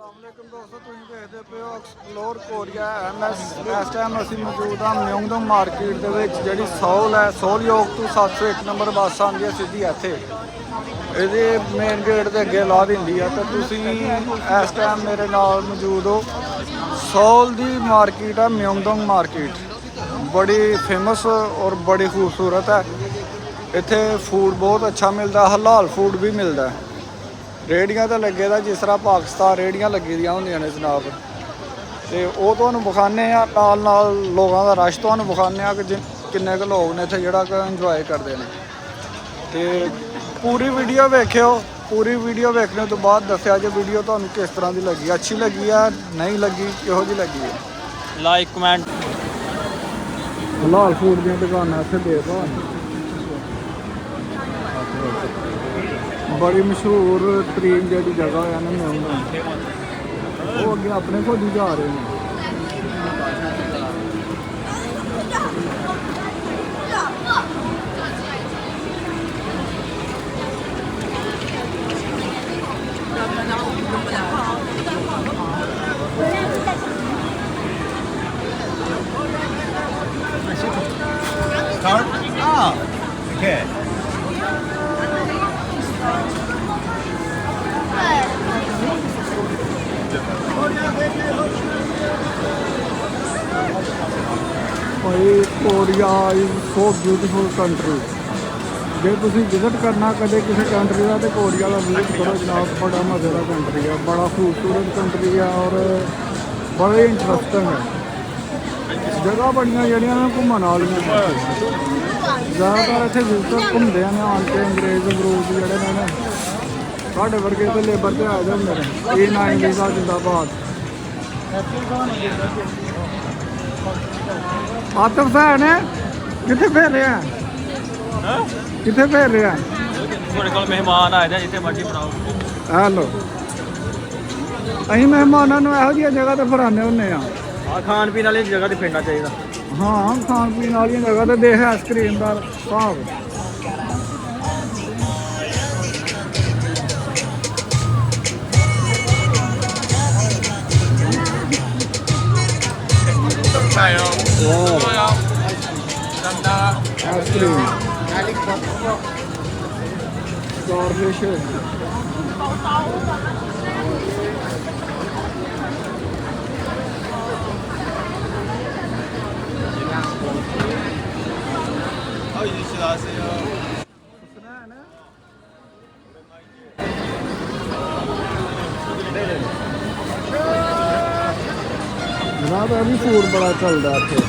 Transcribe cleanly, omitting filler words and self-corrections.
अस्सलामुअलैकुम दोस्तों, तुम देखते पे हो एक्सप्लोर कोरिया एमएस। इस टाइम ਅਸੀਂ ਮੌਜੂਦ ਹਾਂ ਮਿਉਂਗਡਮ ਮਾਰਕੀਟ ਦੇ ਵਿੱਚ। ਜਿਹੜੀ ਸੋਲ ਹੈ, ਸੋਲ ਯੋਗ ਤੋਂ 701 ਨੰਬਰ ਬੱਸ ਆਉਂਦੀ ਹੈ ਸਿੱਧੀ ਇੱਥੇ। ਇਹਦੇ ਮੇਨ ਗੇਟ ਦੇ ਅੱਗੇ ਲਾ ਦਿੰਦੀ ਆ। ਤੇ ਤੁਸੀਂ ਇਸ ਟਾਈਮ ਮੇਰੇ ਨਾਲ ਮੌਜੂਦ ਹੋ। ਸੋਲ ਦੀ ਮਾਰਕੀਟ ਹੈ ਮਿਉਂਗਡਮ ਮਾਰਕੀਟ, बड़ी फेमस और बड़ी खूबसूरत है। इत्थे फूड बहुत अच्छा मिलता, हलाल फूड भी मिलता है। रेहड़ियाँ तो लगे दा जिस तरह पाकिस्तान रेहड़ियाँ लगी दियां होंदियां ने जनाब। तो वो तुहानूं विखाने नाल लोगों का रश तुहानूं विखाने कि किन्ने क लोग ने इत्थे जेहड़ा कि इंजॉय करते हैं। तो पूरी वीडियो वेखियो। पूरी वीडियो वेखने तो बाद दस्सिया जे वीडियो तुहानूं किस तरह की लगी, अच्छी लगी है नहीं लगी, किहो जी लगी है। Like comment. हलाल फूड दी दुकानां इत्थे देखो, बड़ी मशहूर तरीन जी जगह है ना मियोंगडम। वो अगे अपने खुद ही जा रहे हैं। Okay. Korea is so beautiful country. जे तुसी विजिट करना कदे किसी कंट्री का तो कोरिया का विजिट करो जनाब। बड़ा मजे का कंट्री है, बड़ा खूबसूरत कंट्री है और बड़ा इंटरस्टिंग है। जगह बड़ियां जड़ियां घूमन वालियां। ज़्यादातर इत्थे विजिटर घूमते हैं आन के अंग्रेज अंग्रूज जोड़े ने साढ़े वर्गे तो लेबर से आ जाते हैं। E9 वीज़ा जिंदाबाद। आतिफ भैन कितने फिर रहे हैं, कितने फिर रहे हैं? ਤੁਹਾਡੇ ਕੋਲ ਮਹਿਮਾਨ ਆਏ ਨੇ, ਜਿੱਥੇ ਮਰਜ਼ੀ ਬਣਾਓ। हेलो, ਅਸੀਂ ਮਹਿਮਾਨਾਂ ਨੂੰ ਇਹੋ ਜਿਹੀਆਂ ਜਗ੍ਹਾ ਤੇ ਫਰਾਨੇ ਹੁੰਦੇ ਆ। ਖਾਣ ਪੀਣ ਵਾਲੀ ਜਗ੍ਹਾ ਤੇ ਫਿਰਨਾ ਚਾਹੀਦਾ। ਹਾਂ, ਖਾਣ ਪੀਣ ਵਾਲੀਆਂ ਜਗ੍ਹਾ ਤੇ ਦੇਖ ਆਈਸਕ੍ਰੀਮ ਦਾ ਹਿਸਾਬ। आइसक्रीम गार्लिश जनाब अभी फूड बड़ा चलता है इत्थे।